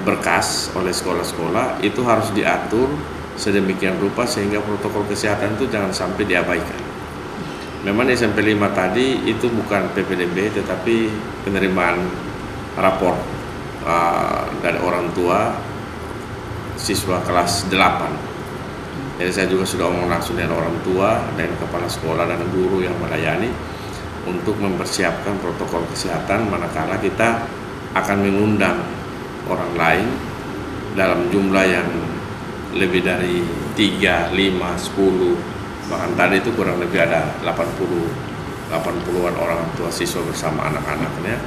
berkas oleh sekolah-sekolah itu harus diatur sedemikian rupa sehingga protokol kesehatan itu jangan sampai diabaikan. Memang SMP 5 tadi itu bukan PPDB tetapi penerimaan rapor dari orang tua siswa kelas 8. Jadi saya juga sudah omong langsung dengan orang tua dan kepala sekolah dan guru yang melayani untuk mempersiapkan protokol kesehatan manakala kita akan mengundang orang lain dalam jumlah yang lebih dari 3, 5, 10, bahkan tadi itu kurang lebih ada 80-an orang tua siswa bersama anak-anaknya.